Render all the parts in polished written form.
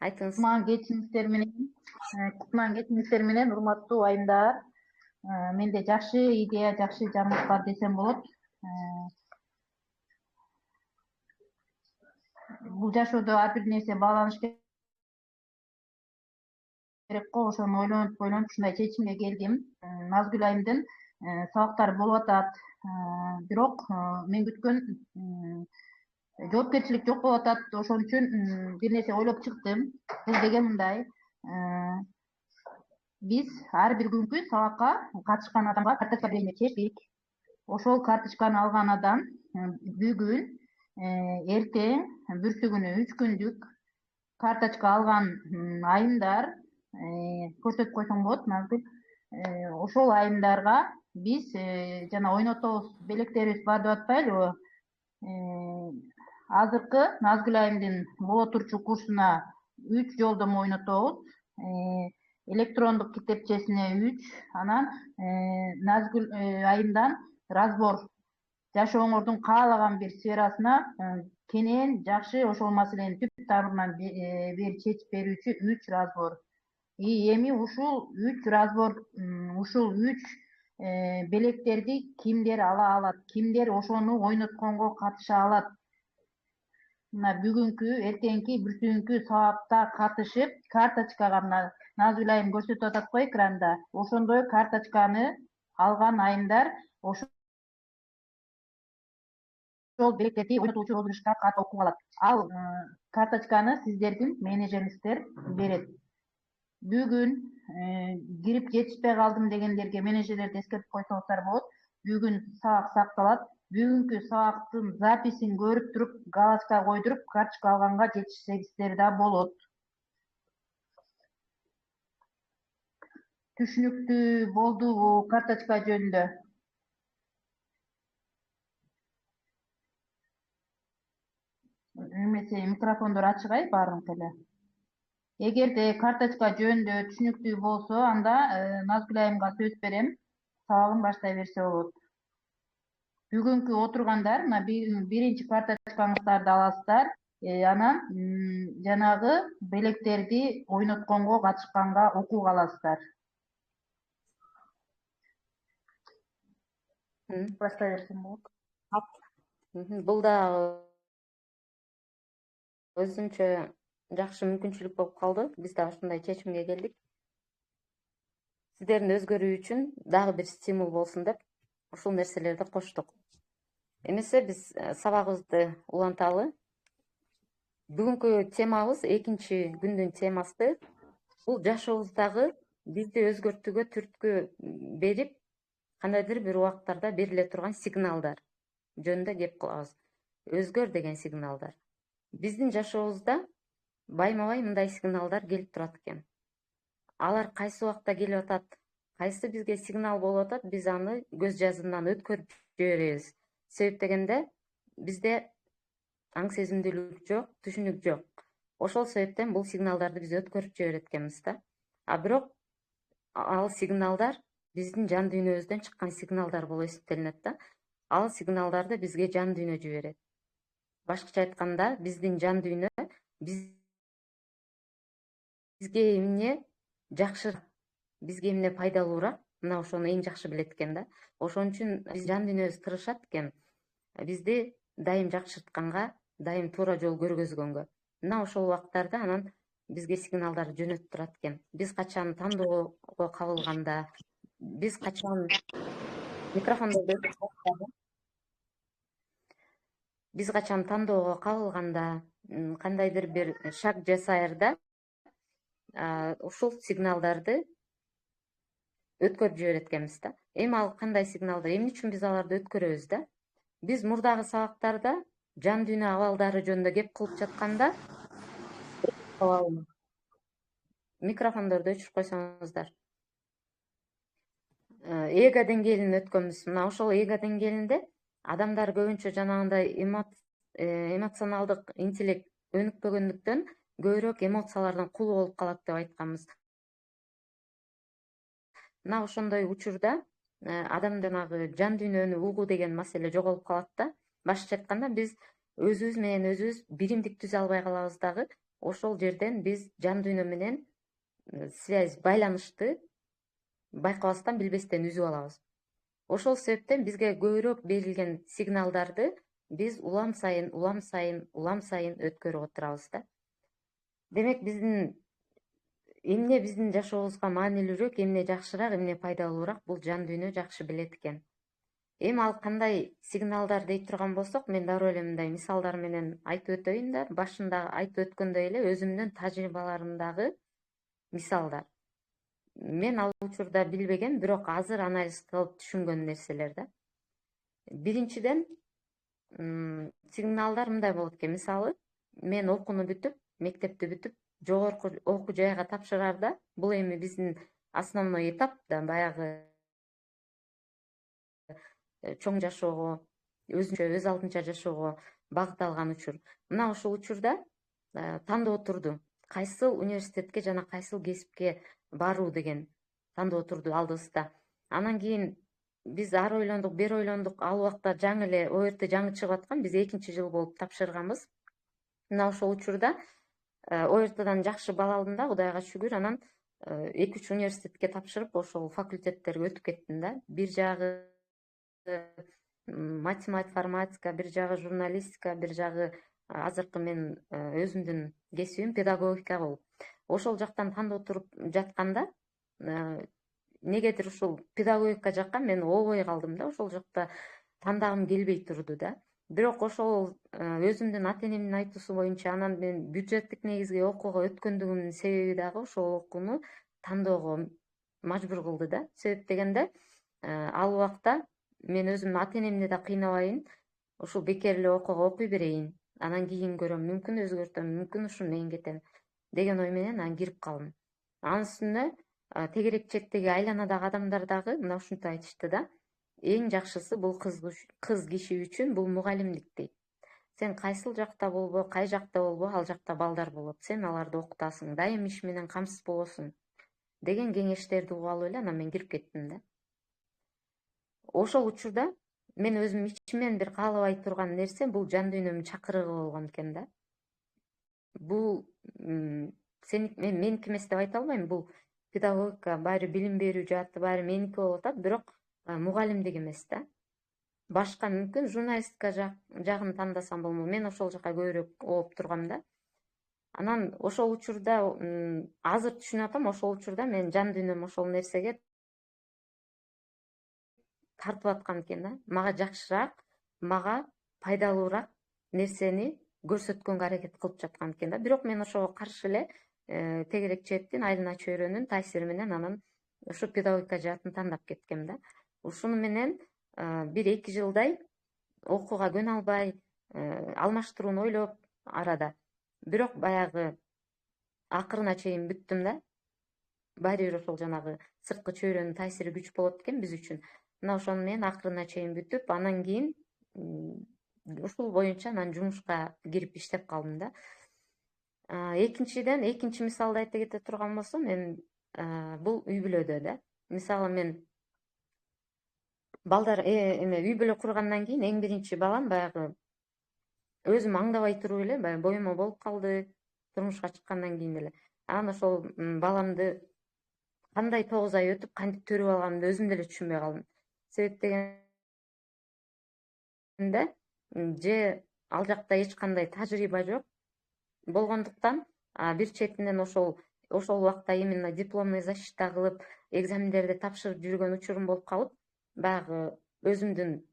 Айтыңыз. Кутман кечиңиздер менен урматтуу айымдар. Менде жакшы идея, жакшы жаңылык бар десем болот. Бул жашоодо ар бир нерсе бааланыш керек го. Ошону ойлонуп ушундай чечимге келдим. Назгүл айымдын сабактары болуп атат. Бирок мен күткөн жоопкерчилик жок болуп атат. Ошон үчүн бир нерсе ойлоп чыктым. Бул деген мындай: биз ар бир күнкү сабакка катышкан адамга карточка берейин чечтик. Ошол карточканы алган адам бүгүн, эртең, бүрсүгүнү 3 күндүк карточка алган айымдар көрсөтүп койсоң болот, Назгүл. Ошол айымдарга биз жана ойнотобуз, белектерибиз бар деп атпайлыбы? Азыркы Назгүл айымдын боло турчу курсуна 3 жолдомо ойнотобуз. Электрондук китепчесине 3, анан Назгүл айымдан разбор жашооңордун каалаган бир сферасына кенен жакшы ошол маселени түп тамырынан чечип берүүчү 3 разбор. Эми ушул 3 разбор, ушул 3 белектерди кимдер ала алат, кимдер ошону ойнотконго катыша алат? Мына бүгүнкү, эртеңки, бүрсүгүнкү сабакта катышып, карточкага мына Назгүл айым көрсөтүп атат го экранда. Ошондой карточканы алган айымдар ошол белектерди ойнотуучу розыгрышка катып окуп алат. Ал карточканы сиздердин менеджериңиздер берет. Бүгүн кирип жетишпей калдым дегендерге менеджерлерди эскертип койсоңуздар болот. Бүгүн сабак сакталат. Бүгүнкү сабактын записин көрүп туруп, галочка койдуруп, карточка алганга жетишсеңиздер да болот. Түшүнүктүү болдубу карточка жөнүндө? Эмесе микрофондор ачык баарыңыз эле. Эгерде карточка жөнүндө түшүнүктүү болсо, анда Назгүл айымга сөз берем. Сабагын баштай берсе болот. Бүгүнкү отургандар, мына биринчи карточкаңыздарды аласыздар. Анан жанагы белектерди ойнотконго катышканга окууга аласыздар. Баштай берсем болот. Бул да өзүнчө жакшы мүмкүнчүлүк болуп калды. Биз да ушундай чечимге келдик. Сиздердин өзгөрүү үчүн дагы бир стимул болсун деп ушул нерселерди коштук. Эмесе биз сабагыбызды уланталы. Бүгүнкү темабыз, экинчи күндүн темасы, бул жашообуздагы бизди өзгөртүүгө, түрткү берип, кандайдыр бир убактарда бериле турган сигналдар жөнүндө кеп кылабыз. Өзгөр деген сигналдар. Биздин жашообузда байма-бай мындай сигналдар келип турат экен. Алар кайсы убакта келип атат, кайсы бизге сигнал болуп атат, биз аны көз жазымдан өткөрүп жиберебиз. Себеп дегенде бизде аң сезимдүүлүк жок, түшүнүк жок. Ошол себептен бул сигналдарды биз өткөрүп жиберет экенбиз да. Бирок ал сигналдар биздин жан дүйнөбүздөн чыккан сигналдар болуп эсептелинет да. Ал сигналдарды бизге жан дүйнө жиберет. Башкача айтканда, биздин жан дүйнө бизге эмне жакшы, бизге эмне пайдалуураак, мына ошону эң жакшы билет экен да. Ошон үчүн биз жан дүйнөбүз тырышат экен бизди дайым жакшыртканга, дайым туура жол көргөзгөнгө. Мына ошол убактарда анан бизге сигналдар жөнөтүп турат экен. Биз качан тандоого кабылганда, биз качан биз качан тандоого кабылганда, кандайдыр бир шаг жасайырда ушул сигналдарды өткөрүп жиберет экенбиз да. Эми ал кандай сигналдар, эмне үчүн биз аларды өткөрөбүз да? Биз мурдагы сабактарда жан дүйнө абалдары жөнүндө кеп кылып жатканда микрофондорду өчүрүп койсоңуздар. Эго деңгээлин өткөнбүз. Мына ошол эго деңгээлинде адамдар көбүнчө жанагындай эмоционалдык интеллект өнүкпөгөндүктөн көбүрөөк эмоциялардын кулу болуп калат деп айтканбыз. Мына ошондой учурда адам жанагы жан дүйнөнү угуу деген маселе жоголуп калат да. Башкача айтканда, биз өзүбүз менен өзүбүз биримдик түзө албай калабыз дагы. ошол жерден биз жан дүйнө менен связь, байланышты байкабастан, билбестен үзүп алабыз. Ошол себептен бизге көбүрөөк берилген сигналдарды биз улам сайын өткөрүп отурабыз да. Демек эмне биздин жашообузга маанилүүрөөк, эмне жакшыраак, эмне пайдалуураак, бул жан дүйнө жакшы билет экен. Эми ал кандай сигналдар дей турган болсок, мен дароо эле мындай мисалдар менен айтып өтөйүн да, башында айтып өткөндөй эле өзүмдүн тажрыйбаларымдагы мисалдар. Мен ал учурда билбеген, бирок азыр анализ кылып түшүнгөн нерселер да. Биринчиден, сигналдар мындай болот экен. Мисалы, мен окууну бүтүп, мектепти бүтүп, жогорку окуу жайга тапшырарда, бул эми биздин основной этап да, баягы чоң жашоого, өзүнчө өз алдынча жашоого багытталган учур. Мына ошол учурда тандоо турду. Кайсыл университетке жана кайсыл кесипке баруу деген тандоо турду алдыбызда. Анан кийин биз ары ойлондук, бери ойлондук. Ал убакта жаңы эле ОРТ жаңы чыгып аткан, биз 2-нчи жыл болуп тапшырганбыз. Мына ошол учурда ОРТдан жакшы балл алдым да, Кудайга шүгүр. Анан 2-3 университетке тапшырып, ошол факультеттерге өтүп кеттим да. Бир жагы математика, информатика, бир жагы журналистика, бир жагы азыркы мен өзүмдүн кесибим педагогика болуп. Ошол жактан тандоо туруп жатканда, негедир ушул педагогика жакка мен ообой калдым да, ошол жакта тандагым келбей турду да. Бирок ошол өзүмдүн ата энемдин айтуусу боюнча, анан мен бюджеттик негизги окууга өткөндүгүмдүн себеби дагы ошол окууну тандоого мажбур кылды да. Себеп дегенде, ал убакта мен өзүм ата энемди да кыйнабайын, ушул бекер эле окууга окуй берейин, анан кийин көрөм, мүмкүн өзгөртөм, мүмкүн ушуну менен кетем деген ой менен анан кирип калдым. Анын үстүнө тегерек четтеги айланадагы адамдар дагы мына ушинтип айтышты да: эң жакшысы бул кыз киши үчүн бул мугалимдик дейт. Сен кайсыл жакта болбо, кай жакта болбо, ал жакта балдар болот. Сен аларды окутасың, дайым иш менен камсыз болосуң деген кеңештерди угуп алып эле анан мен кирип кеттим да. Ошол учурда мен өзүм ичимен бир каалабай турган нерсе бул жан дүйнөмдүн чакырыгы болгон экен да. Бул меники эмес деп айта албайм. Бул педагогика, баары билим берүү жааты, баары меники болуп атат, бирок мугалимдик эмес да. Башка мүмкүн журналистика жагын тандасам болмок. Мен ошол жака көбүрөөк ооп тургам да. Анан ошол учурда азыр түшүнүп атам, ошол учурда мен жан дүйнөм ошол нерсеге тартып аткан экен да. Мага жакшыраак, мага пайдалуураак нерсени көрсөткөнгө аракет кылып жаткан экен да. Бирок мен ошого каршы эле тегерек четтин, айлана чөйрөнүн таасири менен анан ушу педагогика жаатын тандап кеткем да. Ушуну менен бир 2 жылдай окууга көнө албай, алмаштырууну ойлоп арада. Бирок баягы акырына чейин бүттүм да. Баары бир ошол жанагы сырткы чөйрөнүн таасири күч болот экен биз үчүн. Мына ошону менен акырына чейин бүтүп, анан кийин ушул боюнча анан жумушка кирип иштеп калдым да. Экинчиден, экинчи мисалды айта кете турган болсом, мен бул үй бүлөдө да. Мисалы мен балдар үй бүлө кургандан кийин эң биринчи балам баягы өзүм аңдабай туруп эле баягы боюма болуп калды, турмушка чыккандан кийин эле. Анан ошол баламды кандай 9 ай өтүп кантип төрүп алганымды өзүм деле түшүнбөй калдым. Себеп дегенде, же ал жакта эч кандай тажрыйба жок болгондуктан, бир четинен ошол убакта именно дипломный защита кылып, экзамендерди тапшырып жүргөн учурум болуп калып, баягы өзүмдүн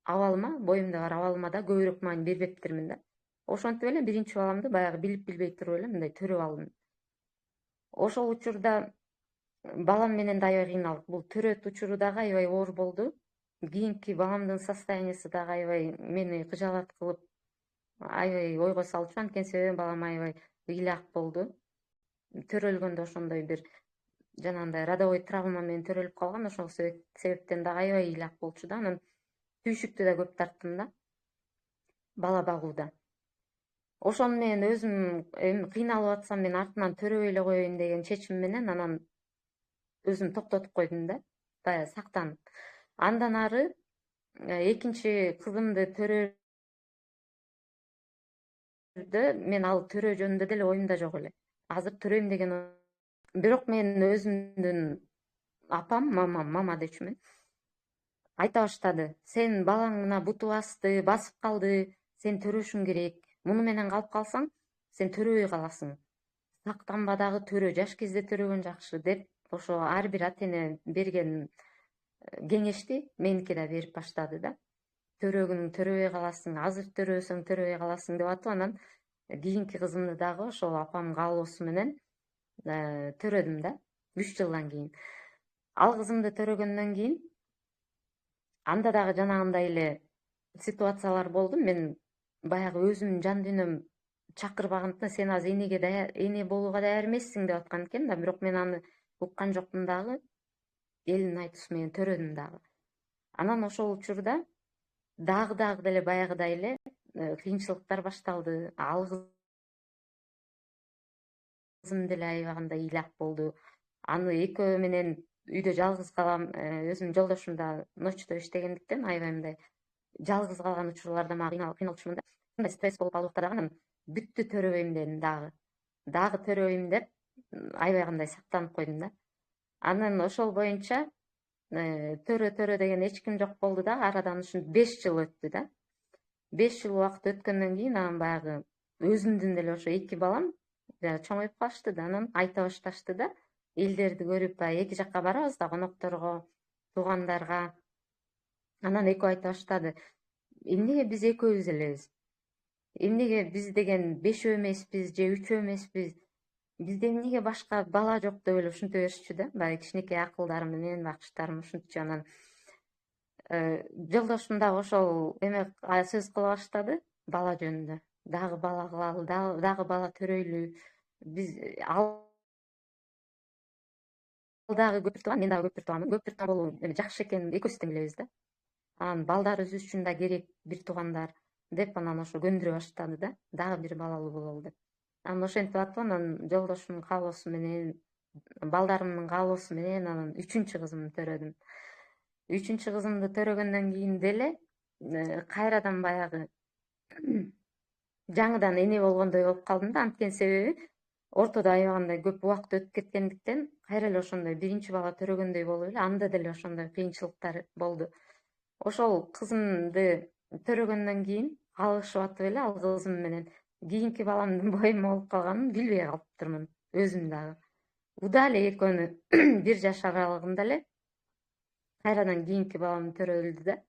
абалыма, боюмда бар абалыма да көбүрөөк маани бербептирмин да. Ошентип эле биринчи баламды баягы билип билбей туруп эле мындай төрүп алдым. Ошол учурда балам менен да аябай кыйналдык. Бул төрөт учуру дагы аябай оор болду. Кийинки баламдын состояниясы дагы аябай мени кыжаалат кылып, аябай ойго салчу. Анткени себеби балам аябай ыйлаак болду. Төрөлгөндө ошондой бир жанагындай родовой травма менен төрөлүп калган. Ошол себептен дагы аябай ыйлаак болчу да. Анан түйшүктү да көп тарттым да, бала багууда. Ошону менен өзүм кыйналып атсам, мен артынан төрөбөй эле коеюн деген чечим менен анан өзүм токтотуп койдум да, баягы сактанып. Андан ары экинчи кызымды мен ал төрөө жөнүндө деле оюмда жок эле. Азыр төрөйм деген бирок мен өзүмдүн апам, мама дечүмүн. Айта баштады. Сен балаң мына буту басып калды, сен төрөшүң керек. Муну менен калып калсаң, сен төрөбөй каласың. Сактанба дагы төрө, жаш кезде төрөгөн жакшы деп, ошо ар бир ата эне берген кеңешти меники да берип баштады да. Төрөгүнүң төрөбөй каласың, азыр төрөсөң төрөбөй каласың деп атып, анан кийинки кызымды дагы ошол апамдын каалоосу менен төрөдүм да 3 жылдан кийин. Ал кызымды төрөгөндөн кийин анда дагы жанагындай эле ситуациялар болду. Мен баягы өзүмдүн жан дүйнөм чакырбагандыктан сен азыр эне болууга даяр эмессиң деп аткан экен да, бирок мен аны уккан жокмун дагы, элдин айтуусу менен төрөдүм дагы. Анан ошол учурда дагы деле баягыдай эле кыйынчылыктар башталды. Ал кызым деле аябаганда ыйлак болду. Аны экөө менен үйдө жалгыз калам, өзүмдүн жолдошум да ночтой иштегендиктен аябай мындай жалгыз калган учурларда мага кыйналчумун да. Мындай стресс болуп калып дагы анан бүттү төрөбөйм дедим дагы төрөбөйм деп аябай кандай сактанып койдум да. Анан ошол боюнча төрө деген эч ким жок болду да. Арадан ушинтип 5 жыл өттү да. 5 жыл убакыт өткөндөн кийин анан баягы өзүмдүн деле ошо 2 балам чоңоюп калышты да. Анан айта башташты да. Элдерди көрүп баягы эки жакка барабыз да, конокторго, туугандарга. Анан экөө айта баштады. Эмнеге биз экөөбүз элебиз? Эмнеге биз деген 5 эмеспиз же 3 эмеспиз? Бизде эмнеге башка бала жок деп эле ушинте беришчү да. Баягы кичинекей акылдары менен, акчтарым ушинтчу. Анан жолдошум дагы ошол эме сөз кыла баштады бала жөнүндө. Дагы бала кылалы, дагы бала төрөйлү. Биз ал дагы көптүр тууган, мен дагы көптүр тууганмын. Көптүр тууган болуу жакшы экенин экөөбүз тең билебиз да. Анан балдарыбыз үчүн да керек бир туугандар деп анан ошо көндүрө баштады да. Дагы бир балалуу бололу деп. Анан ошентип атып анан жолдошумдун каалоосу менен, балдарымдын каалоосу менен анан 3-чү кызымды төрөдүм. 3-чү кызымды төрөгөндөн кийин деле кайрадан баягы жаңыдан эне болгондой болуп калдым да. Анткени себеби ортодо аябагандай көп убакыт өтүп кеткендиктен кайра эле ошондой биринчи бала төрөгөндөй болуп эле анда деле ошондой кыйынчылыктар болду. Ошол кызымды төрөгөндөн кийин калышып атып эле ал кызым менен кийинки баламдын боюм болуп калганын билбей калыптырмын өзүм дагы. Уда эле экөөнү 1 жаш аралыгында эле кайрадан кийинки балам төрөлдү да.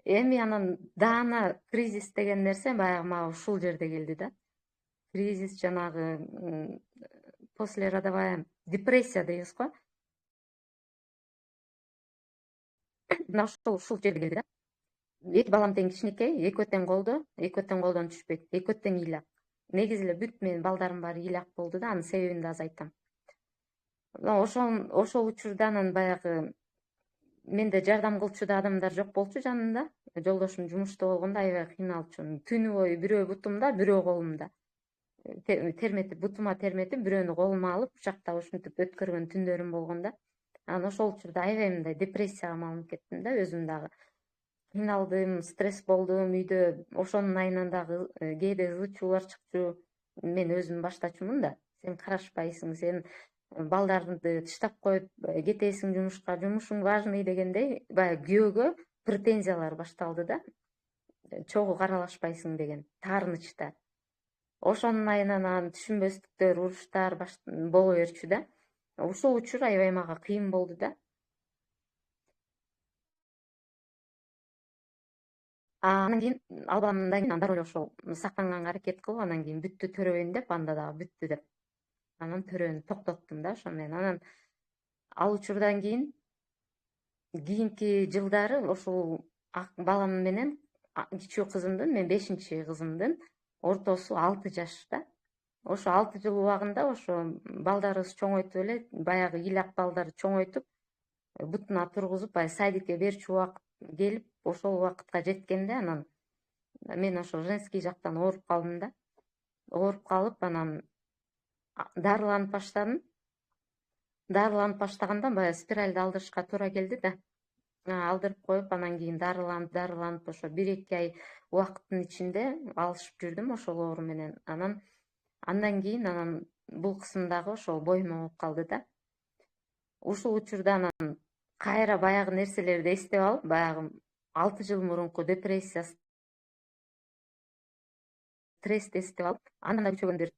Эми анан даана кризис деген нерсе баягы мага ушул жерде келди да. Кризис жанагы послеродовая депрессия дейбиз го. Мына ушул жерге келди да. 2 балам тең кичинекей, экөө тең колдон түшпөйт, экөө тең ыйлак. Негизи эле бүт менин балдарым баары ыйлак болду да, анын себебин да азыр айтам. Ошол учурда анан баягы менде жардам кылчу да адамдар жок болчу жанымда. Жолдошум жумушта болгондо аябай кыйналчумун. Түнү бою бирөө бутумда, бирөө колумда. Бутума терметип, бирөөнү колума алып, кучактап ушинтип өткөргөн түндөрүм болгон да. Анан ошол учурда аябай мындай депрессияга малынып кеттим да, өзүм дагы. Кыйналдым, стресс болдум үйдө. Ошонун айынан дагы кээде ызы чуулар чыкчу. Мен өзүм баштачумун да. Сен карашпайсың, сен балдарды таштап коюп кетесиң жумушка, жумушуң важный дегендей баягы күйөөгө претензиялар башталды да. Чогуу каралашпайсың деген таарынычта. Ошонун айынан анан түшүнбөстүктөр, уруштар боло берчү да. Ушул учур аябай мага кыйын болду да. Анан кийин ал баламдан кийин дароо эле ошол сактанганга аракет кылып, анан кийин бүттү төрөбөйм деп, анда дагы бүттү деп. Анан төрөөнү токтоттум да ошо менен. Анан ал учурдан кийин кийинки жылдары ошол балам менен кичүү кызымдын, мен 5-чи кызымдын ортосу 6 жаш да. Ошо 6 жыл убагында ошо балдарыбыз чоңойтуп эле, баягы ыйлак балдарды чоңойтуп, бутуна тургузуп, баягы садикке берчү убакыт келип, ошол убакытка жеткенде анан мен ошо женский жактан ооруп калдым да. Ооруп калып, анан дарыланып баштадым. Дарыланып баштаганда баягы спиральди алдырышка туура келди да. алдырып коюп, анан кийин дарыланып ошо 1-2 ай убакыттын ичинде алышып жүрдүм ошол оору менен. Андан кийин бул кысымдагы ошол боймо болуп калды да. Ушул учурда анан кайра баягы нерселерди эстеп алып, баягы 6 жыл мурунку депрессия, стрессти эстеп алып, андан да күчөгөндөр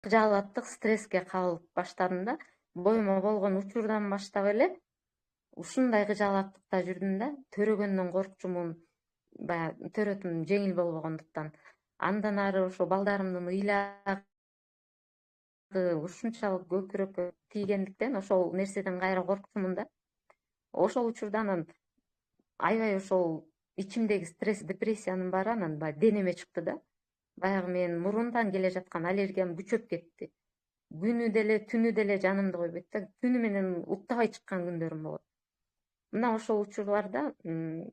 кыжаалаттык стресске кабылып баштадым да. Боймо болгон учурдан баштап эле ушундай кыжаалаттыкта жүрдүм да. Төрөгөндөн коркчумун, баягы төрөтүм жеңил болбогондуктан. Андан ары ошо балдарымдын ыйлагы ушунчалык көкүрөккө тийгендиктен ошол нерседен кайра коркчумун да. Ошол учурда анан аябай ошол ичимдеги стресс, депрессиянын баары анан баягы денеме чыкты да. Баягы мен мурундан келе жаткан аллергиям күчөп кетти. Күнү деле, түнү деле жанымды койбойт да. Түнү менен уктабай чыккан күндөрүм болот. Мына ошол учурларда мен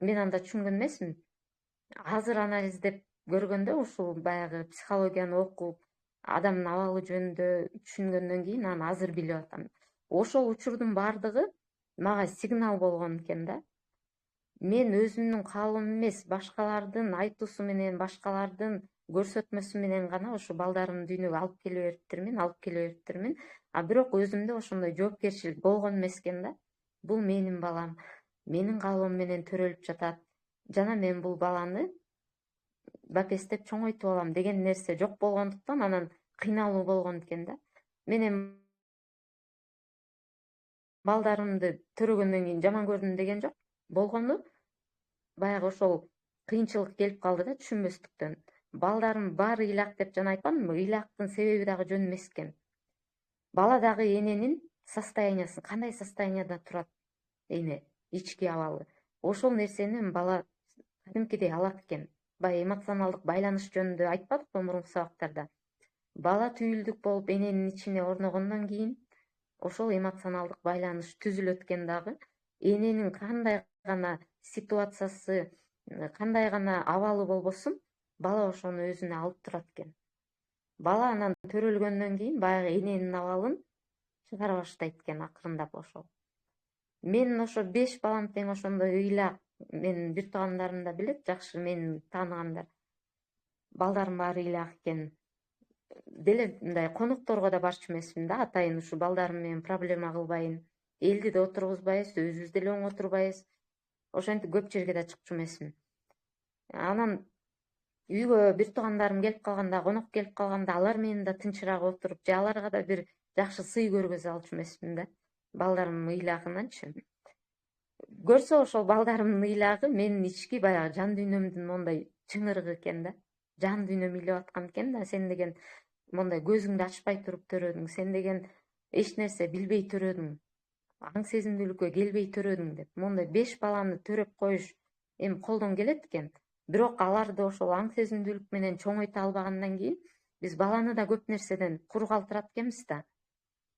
анда түшүнгөн эмесмин. Азыр анализдеп көргөндө, ушул баягы психологияны окуп, адамдын абалы жөнүндө түшүнгөндөн кийин анан азыр билип атам. Ошол учурдун баардыгы мага сигнал болгон экен да. Мен өзүмдүн каалоом эмес, башкалардын айтуусу менен, башкалардын көрсөтмөсү менен гана ошо балдарымды дүйнөгө алып келе бериптермин. А бирок өзүмдө ошондой жоопкерчилик болгон эмес экен да. Бул менин балам, менин каалоом менен төрөлүп жатат. Жана мен бул баланы бапестеп чоңойтуп алам деген нерсе жок болгондуктан анан кыйналуу болгон экен да. Мен эми балдарымды төрөгөндөн кийин жаман көрдүм деген жок. Болгону баягы ошол кыйынчылык келип калды да, түшүнбөстүктөн. Балдарым баары ыйлак деп жана айтпадымбы? Ыйлактын себеби дагы жөн эмес экен. Бала дагы эненин состояниясын, кандай состоянияда турат эне, ички абалы. Ошол нерсени бала кадимкидей алат экен. Баягы эмоционалдык байланыш жөнүндө айтпадыкпы мурунку сабактарда? Бала түйүлдүк болуп эненин ичине орногондон кийин ошол эмоционалдык байланыш түзүлөт экен дагы. Эненин кандай гана ситуациясы, кандай гана абалы болбосун, бала ошону өзүнө алып турат экен. Бала анан төрөлгөндөн кийин баягы эненин абалын чыгара баштайт экен акырындап ошол. Мен ошо 5 балам тең ошондой ыйлак, менин бир туугандарым да билет, жакшы мени тааныгандар. Балдарым баары ыйлак экен. Деле мындай конокторго да барчу эмесмин да, атайын ушу балдарым менен проблема кылбайын. Элди да отургузбайбыз, өзүбүз деле оң отурбайбыз. Ошентип көп жерге да чыкчу эмесмин. Анан үйгө бир туугандарым келип калганда, конок келип калганда, алар менен да тынчыраак отуруп, же аларга да бир жакшы сый көргөзө алчу эмесмин да, балдарымдын ыйлагынанчы. Көрсө ошол балдарымдын ыйлагы менин ички баягы жан дүйнөмдүн мондай чыңырыгы экен да. Жан дүйнөм ыйлап аткан экен да, сен деген мондай көзүңдү ачпай туруп төрөдүң, сен деген эч нерсе билбей төрөдүң, аң сезимдүүлүккө келбей төрөдүң деп. Мондай 5 баланы төрөп коюш эми колдон келет экен. Бирок аларды ошол аң сезимдүүлүк менен чоңойто албагандан кийин биз баланы да көп нерседен кур калтырат экенбиз да.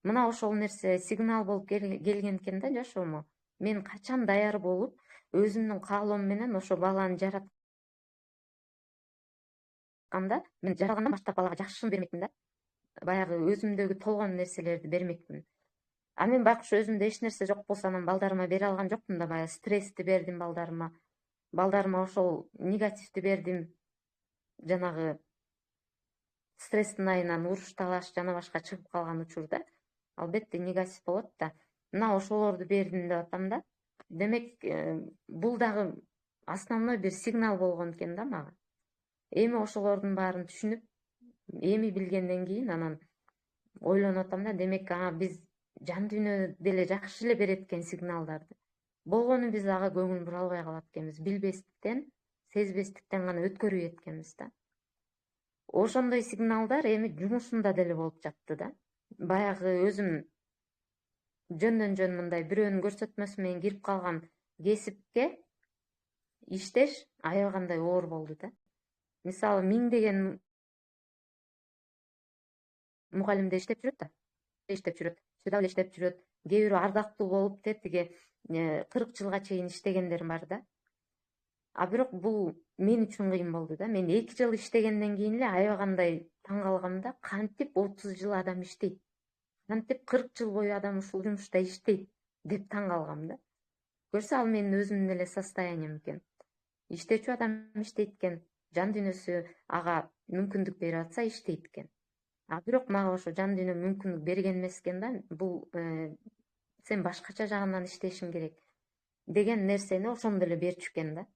Мына ошол нерсе сигнал болуп келген экен да жашоомо. Мен качан даяр болуп, өзүмдүн каалоом менен ошо баланы жаратканда, мен жаралгандан баштап балага жакшысын бермекмин да. Баягы өзүмдөгү толгон нерселерди бермекмин. А мен байкуш өзүмдө эч нерсе жок болсо анан балдарыма бере алган жокмун да. Баягы стрессти бердим балдарыма. Балдарыма ошол негативди бердим. Жанагы стресстин айынан уруш, талаш жана башка чыгып калган учурда албетте негатив болот да. Мына ошолорду бердим деп атам да. Демек, бул дагы основной бир сигнал болгон экен да мага. Эми ошолордун баарын түшүнүп, эми билгенден кийин анан ойлонуп атам да. Демек, биз жан дүйнө деле жакшы эле берет экен сигналдарды. Болгону биз ага көңүл бура албай калат экенбиз. Билбестиктен, сезбестиктен гана өткөрүп кеткенбиз да. Ошондой сигналдар эми жумушумда деле болуп жатты да. Баягы өзүм жөндөн жөн мындай бирөөнүн көрсөтмөсү менен кирип калган кесипке иштеш аябагандай оор болду да. Мисалы, 1000 деген мугалимдер иштеп жүрөт да. Иштеп жүрөт, сүдап эле иштеп жүрөт. Кээ бирөө ардактуу болуп тетиги 40 жылга чейин иштегендер бар да. А бирок бул мен үчүн кыйын болду да. Мен 2 жыл иштегенден кийин эле аябагандай таң калгам да. Кантип 30 жыл адам иштейт? Кантип 40 жыл бою адам ушул жумушта иштейт деп таң калгам да. көрсө ал менин өзүмдүн эле состоянием экен. Иштечү адам иштейт экен, жан дүйнөсү ага мүмкүндүк берип атса иштейт экен. А бирок мага ошо жан дүйнө мүмкүндүк берген эмес экен да, бул сен башкача жагынан иштешиң керек деген нерсени ошондо эле берчү экен да.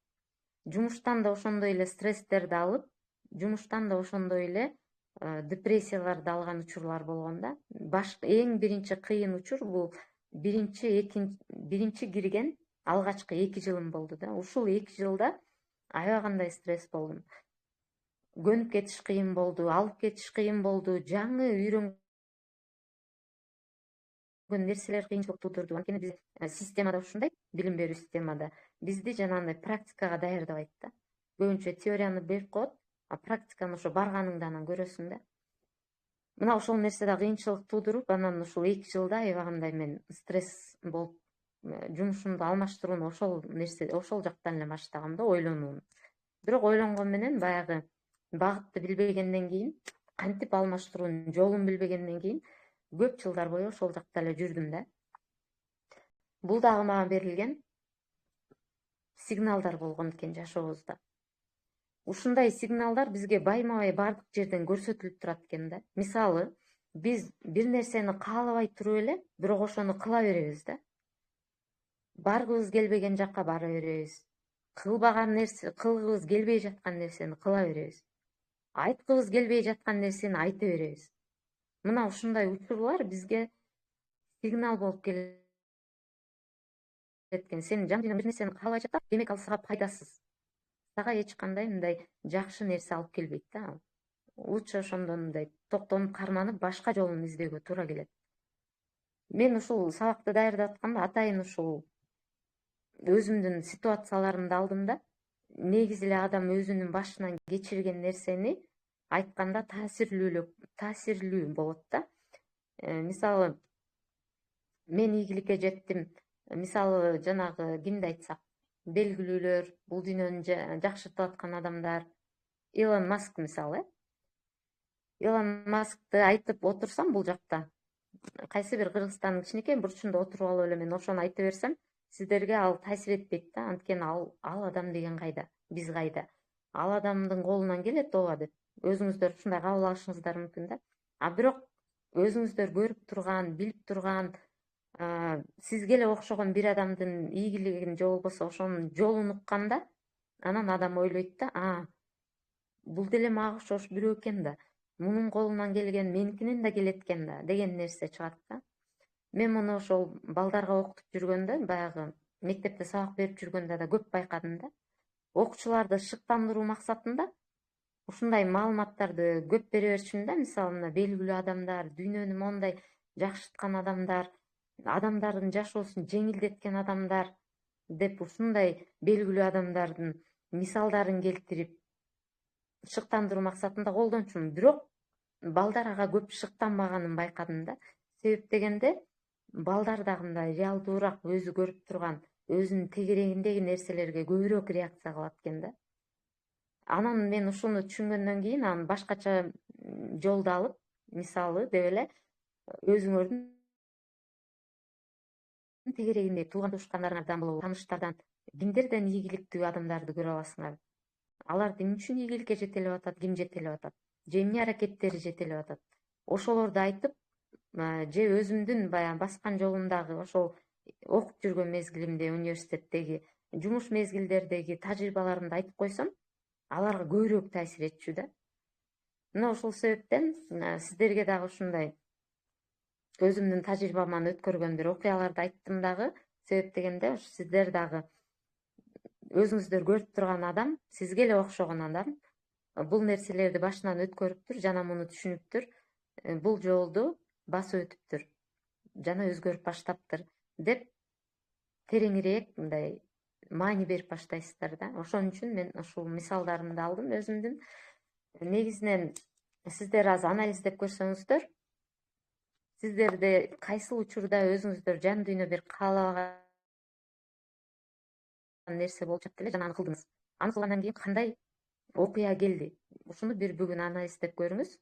Жумуштан да ошондой эле стресстерди алып, жумуштан да ошондой эле депрессияларды алган учурлар болгон да. Эң биринчи кыйын учур бул биринчи кирген алгачкы 2 жылым болду да. Ушул 2 жылда аябагандай стресс болдум. Көнүп кетиш кыйын болду, алып кетиш кыйын болду, жаңы үйрөнгөн нерселер кыйынчылык туудурду. Анткени биз системада ушундай, билим берүү системада бизди жанагындай практикага даярдабайт да. Көбүнчө теорияны берип коет, а практиканы ошо барганыңда анан көрөсүң да. Мына ошол нерседе кыйынчылык туудуруп, анан ушул 2 жылда аябагандай мен стресс болуп, жумушумду алмаштырууну ошол жактан эле баштагам да, ойлонууну. Бирок ойлонгон менен баягы багытты билбегенден кийин, кантип алмаштыруунун жолун билбегенден кийин көп жылдар бою ошол жакта эле жүрдүм да. Бул дагы мага берилген сигналдар болгон экен жашообузда. Ушундай сигналдар бизге байма-бай бардык жерден көрсөтүлүп турат экен да. Мисалы, биз бир нерсени каалабай туруп эле, бирок ошону кыла беребиз да. Баргыбыз келбеген жакка бара беребиз. Кылгыбыз келбей жаткан нерсени кыла беребиз. Айткыбыз келбей жаткан нерсени айта беребиз. Мына ушундай учурлар бизге сигнал болуп келет экен. Сен жан дүйнөң бир нерсени каалабай жатат, демек ал сага пайдасыз. Сага эч кандай мындай жакшы нерсе алып келбейт да. Лучше ошондон мындай токтонуп карманып, башка жолун издөөгө туура келет. Мен ушул сабакты даярдап атканда атайын ушул өзүмдүн ситуацияларымды алдым да. Негизи эле адам өзүнүн башынан кечирген нерсени айтканда таасирлүү болот да. Мисалы, мен ийгиликке жеттим. Мисалы, жанагы кимди айтсак, белгилүүлөр, бул дүйнөнү жакшыртып аткан адамдар, Илон Маск мисалы. Илон Маскты айтып отурсам бул жакта, кайсы бир Кыргызстандын кичинекей бурчунда отуруп алып эле мен ошону айта берсем, сиздерге ал таасир этпейт да. Анткени ал адам деген кайда, биз кайда? Ал адамдын колунан келет ооба деп өзүңүздөр ушундай кабыл алышыңыздар мүмкүн да. А бирок өзүңүздөр көрүп турган, билип турган, сизге эле окшогон бир адамдын ийгилигин же болбосо ошонун жолун укканда, анан адам ойлойт да, бул деле мага окшош бирөө экен да. Мунун колунан келген меникинен да келет экен да деген нерсе чыгат да. Мен муну ошол балдарга окутуп жүргөндө, баягы мектепте сабак берип жүргөндө да көп байкадым да. Окуучуларды шыктандыруу максатында ушундай маалыматтарды көп бере берчүмүн да. Мисалы, мына белгилүү адамдар, дүйнөнү мондай жакшырткан адамдар, адамдардын жашоосун жеңилдеткен адамдар деп ушундай белгилүү адамдардын мисалдарын келтирип шыктандыруу максатында колдончумун. Бирок балдар ага көп шыктанбаганын байкадым да. Себеп дегенде балдар дагы мындай реалдуураак өзү көрүп турган, өзүнүн тегерегиндеги нерселерге көбүрөөк реакция кылат экен да. Анан мен ушуну түшүнгөндөн кийин анан башкача жолду алып, мисалы деп эле өзүңөрдүн тегерегинде тууган тушкандарыңардан болобу, тааныштардан кимдерден ийгиликтүү адамдарды көрө аласыңар. Алар эмне үчүн ийгиликке жетелеп атат, ким жетелеп атат, же эмне аракеттери жетелеп атат. Ошолорду айтып, же өзүмдүн баягы баскан жолумдагы ошол окуп жүргөн мезгилимде университеттеги жумуш мезгилдердеги тажрыйбаларымды айтып койсом, аларга көбүрөөк таасир этчү да. Мына ошол себептен сиздерге дагы ушундай өзүмдүн тажрыйбаман өткөргөн бир окуяларды айттым дагы. Себеп дегенде сиздер дагы өзүңүздөр көрүп турган адам, сизге эле окшогон адам бул нерселерди башынан өткөрүптүр жана муну түшүнүптүр, бул жолду басып өтүптүр жана өзгөрүп баштаптыр деп тереңирээк мындай маани берип баштайсыздар да. Ошон үчүн мен ушул мисалдарымды алдым өзүмдүн. Негизинен сиздер аз анализдеп көрсөңүздөр, сиздерде кайсыл учурда өзүңүздөр жан дүйнө бир каалабаган нерсе болуп жатты эле жана аны кылдыңыз. Аны кылгандан кийин кандай окуя келди? Ушуну бир бүгүн анализдеп көрүңүз.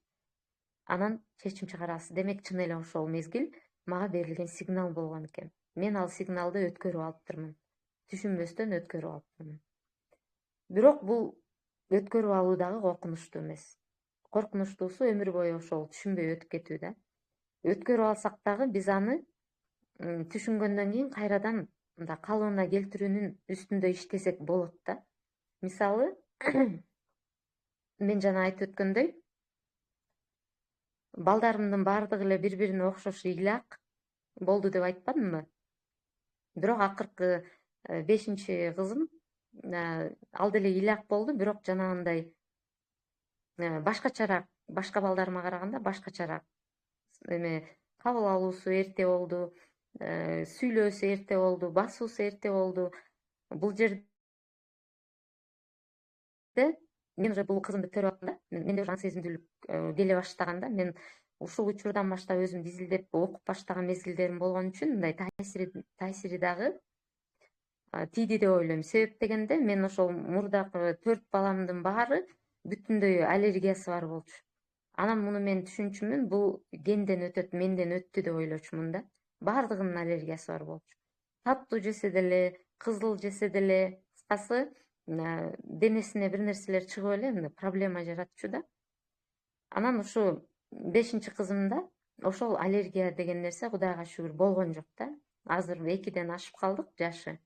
Анан чечим чыгарасыз. Демек чын эле ошол мезгил мага берилген сигнал болгон экен. Мен ал сигналды өткөрүп алыптырмын. түшүнбөстөн өткөрүп алыптырмын. Бирок бул өткөрүп алуу дагы коркунучтуу эмес. Коркунучтуусу өмүр бою ошол түшүнбөй өтүп кетүү да. Өткөрүп алсак дагы биз аны түшүнгөндөн кийин кайрадан мындай калыбына келтирүүнүн үстүндө иштесек болот да. Мисалы, мен жана айтып өткөндөй, балдарымдын баардыгы эле бири-бирине окшош ыйлак болду деп айтпадымбы? Бирок акыркы 5-чи кызым ал деле ыйлак болду, бирок жанагындай башкачараак, башка балдарыма караганда башкачараак эме кабыл алуусу эрте болду, сүйлөөсү эрте болду, басуусу эрте болду. Бул жерде мен уже бул кызымды көрүп аттым да, менде уже аң сезимдүүлүк келе баштаганда, мен ушул учурдан баштап өзүмдү изилдеп окуп баштаган мезгилдерим болгон үчүн мындай таасири дагы тийди деп ойлойм. Себеп дегенде мен ошол мурдагы 4 баламдын баары бүтүндөй аллергиясы бар болчу. Анан муну мен түшүнчүмүн, бул генден өтөт, менден өттү деп ойлочумун да. Баардыгынын аллергиясы бар болчу. Таттуу жесе деле, кызыл жесе деле, кыскасы денесине бир нерселер чыгып эле проблема жаратчу да. Анан ушу 5-чи кызымда ошол аллергия деген нерсе Кудайга шүгүр болгон жок да. Азыр 2ден ашып калдык жашы.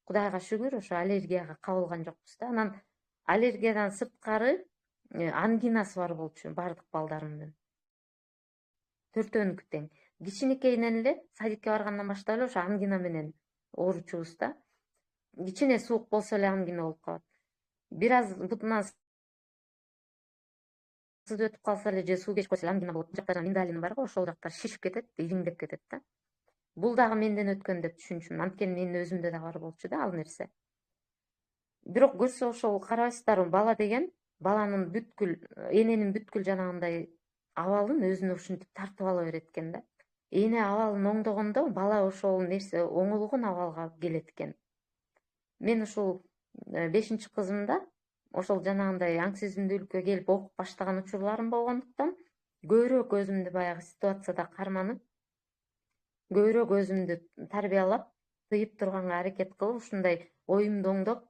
Кудайга шүгүр ошо аллергияга кабылган жокпуз да. Анан аллергиядан сырткары ангинасы бар болчу баардык балдарымдын. 4-өөнүкү тең. Кичинекейинен эле садикке баргандан баштап эле ошо ангина менен ооручубуз да. Кичине суук болсо эле ангина болуп калат. Бир аз бутунан сыз өтүп калса эле же суу кечип койсо эле ангина болот. Бул жактардан миндалин бар го, ошол жактар шишип кетет, ириңдеп кетет да. Бул дагы менден өткөн деп түшүнчүмүн. Анткени менин өзүмдө да бар болчу да ал нерсе. Бирок көрсө ошол карабайсыздарбы, бала деген баланын бүткүл, эненин бүткүл жанагындай абалын өзүнө ушинтип тартып ала берет экен да. Эне абалын оңдогондо бала ошол нерсе оңолгон абалга келет экен. Мен ушул 5-чи кызымда ошол жанагындай аң сезимдүүлүккө келип окуп баштаган учурларым болгондуктан көбүрөөк өзүмдү баягы ситуацияда карманып, көбүрөөк өзүмдү тарбиялап, тыйып турганга аракет кылып, ушундай оюмду оңдоп,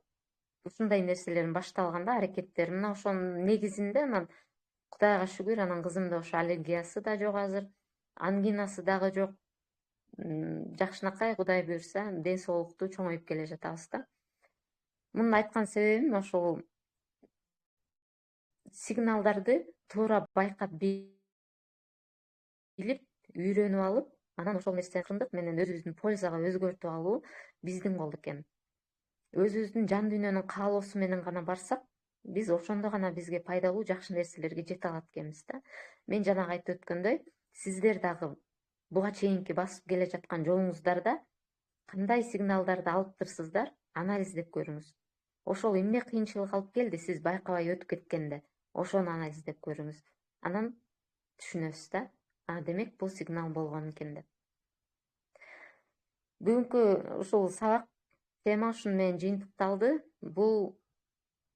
ушундай нерселерим башталганда аракеттерим мына ошонун негизинде анан Кудайга шүгүр, анан кызымда ошо аллергиясы да жок азыр, ангинасы дагы жок. Жакшынакай Кудай буйрса, ден соолуктуу чоңоюп келе жатабыз да. Муну айткан себебим ошол сигналдарды туура байкап билип, үйрөнүп алып, анан ошол нерсени ыркындык менен өзүбүздүн пользага өзгөртүп алуу биздин колдо экен. Өзүбүздүн жан дүйнөнүн каалоосу менен гана барсак, биз ошондо гана бизге пайдалуу жакшы нерселерге жете алат экенбиз да. Мен жанагы айтып өткөндөй, сиздер дагы буга чейинки басып келе жаткан жолуңуздарда кандай сигналдарды алыптырсыздар, анализдеп көрүңүз. Ошол эмне кыйынчылык алып келди, сиз байкабай өтүп кеткенде, ошону анализдеп көрүңүз. Анан түшүнөсүз да, демек бул сигнал болгон экен деп. Бүгүнкү ушул сабак тема ушуну менен жыйынтыкталды. Бул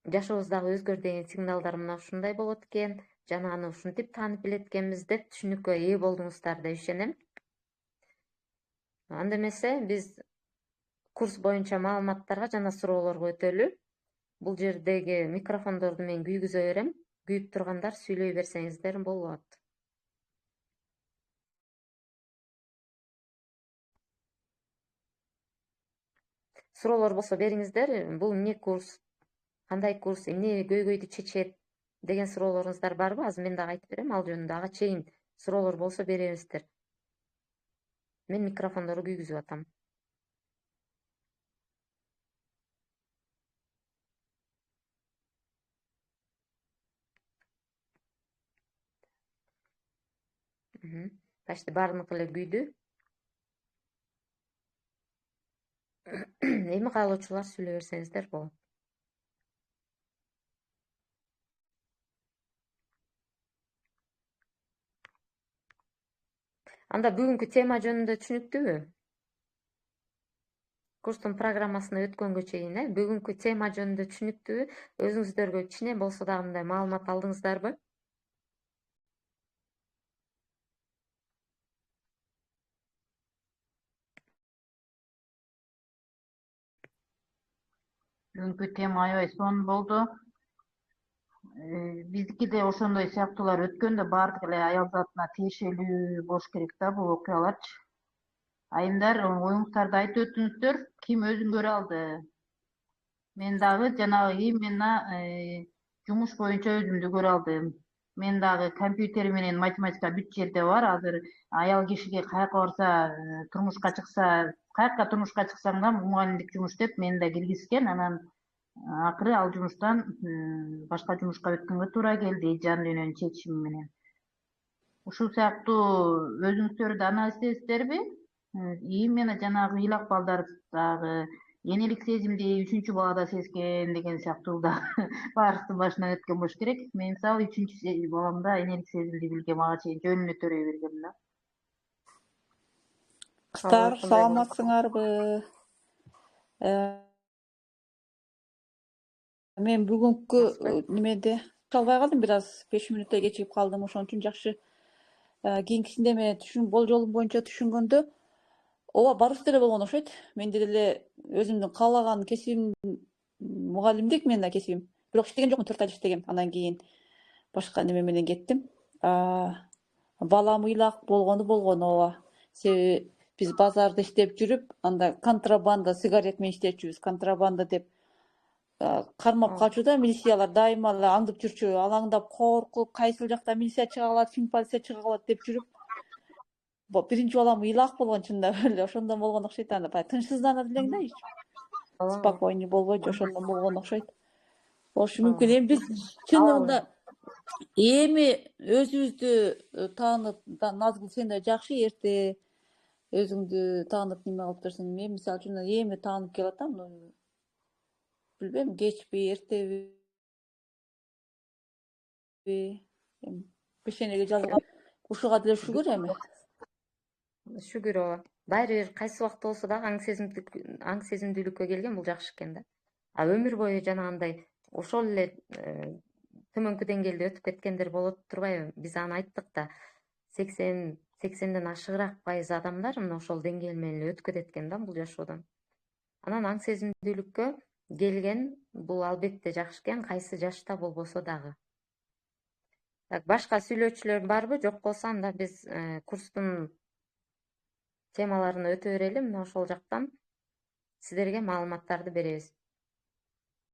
жашообуздагы өзгөр деген сигналдар мына ушундай болот экен, жана аны ушинтип таанып билет экенбиз деп түшүнүккө ээ болдуңуздар деп ишенем. Анда эмесе биз курс боюнча маалыматтарга жана суроолорго өтөлү. Бул жердеги микрофондорду мен күйгүзө берем. Күйүп тургандар сүйлөй берсеңиздер болот. Суроолор болсо бериңиздер. Бул эмне курс? Кандай курс? Эмне көйгөйдү чечет? Деген суроолоруңуздар барбы? Азыр мен дагы айтып берем ал жөнүндө. Ага чейин суроолор болсо беребиздер. Мен микрофондорду күйгүзүп атам. Почти баарыныкы эле күйдү. Эми каалоочулар сүйлөй берсеңиздер болот. Анда бүгүнкү тема жөнүндө түшүнүктүүбү? Курстун программасына өткөнгө чейин, бүгүнкү тема жөнүндө түшүнүктүүбү? Өзүңүздөргө кичине болсо дагы мындай маалымат алдыңыздарбы? Бүгүнкү тема аябай сонун болду. Биздики де ошондой сыяктуулар өткөн да баардык эле аял затына тиешелүү болуш керек да бул окуяларчы. Айымдар, оюңуздарды айтып өтүңүздөр, ким өзүн көрө алды? Мен дагы жанагы именно жумуш боюнча өзүмдү көрө алдым. Мен дагы компьютер менен математика бүт жерде бар. Азыр аял кишиге каяка барса, турмушка чыкса, каяка турмушка чыксаң да мугалимдик жумуш деп мени да киргизишкен. Анан акыры ал жумуштан башка жумушка өткөнгө туура келди жан дүйнөнүн чечими менен. Ушул сыяктуу өзүңүздөр да аны эстейсиздерби? Именно жанагы ыйлак балдар дагы энелик сезимди 3-балада сезген деген сыяктуу да баарыбыздын башынан өткөн болуш керек. Мен мисалы 3-баламда энелик сезимди билгем, ага чейин жөнүнө төрөй бергем да. Кыздар, саламатсыңарбы? Мен бүгүнкү немеде албай калдым, бир аз 5 мүнөттөй кечигип калдым. Ошон үчүн жакшы кийинкисинде мен болжолум боюнча түшүнгөндө ооба барыбыз деле болгон окшойт. Менде деле өзүмдүн каалаган кесибим мугалимдик, менин да кесибим. Бирок иштеген жокмун, 4 ай иштегем. Андан кийин башка неме менен кеттим. Балам ыйлак болгону ооба. Себеби биз базарда иштеп жүрүп, анда контрабанда сигарет менен иштечүбүз. Контрабанда деп кармап калчу да, милициялар дайыма эле аңдып жүрчү, алаңдап, коркуп, кайсыл жакта милиция чыга калат, фин полиция чыга калат деп жүрүп, биринчи балам ыйлак болгон, чындап эле ошондон болгон окшойт. Анда баягы тынчсызданат элең да, спокойный болбойчу, ошондон болгон окшойт. Болушу мүмкүн. Эми биз чынында эми өзүбүздү таанып, Назгүл сен да жакшы эрте өзүңдү таанып неме кылып турсуң. Мен мисалы үчүн эми таанып келатам, билбейм, кечпи, эртеби, пешенеге жазылган. Ушуга деле шүгүр эми. Шүгүр, ооба. Баары бир кайсы убакта болсо дагы аң сезимдүүлүккө келген бул жакшы экен да. А өмүр бою жанагындай ошол эле төмөнкү деңгээлде өтүп кеткендер болот турбайбы? Биз аны айттык да. 80ден ашыгыраак пайыз адамдар мына ошол деңгээл менен эле өтүп кетет экен да бул жашоодон. Анан аң сезимдүүлүккө келген бул албетте жакшы экен, кайсы жашта болбосо дагы. Так, башка сүйлөөчүлөр барбы? Жок болсо анда биз курстун темаларын өтө берели. Мына ошол жактан сиздерге маалыматтарды беребиз.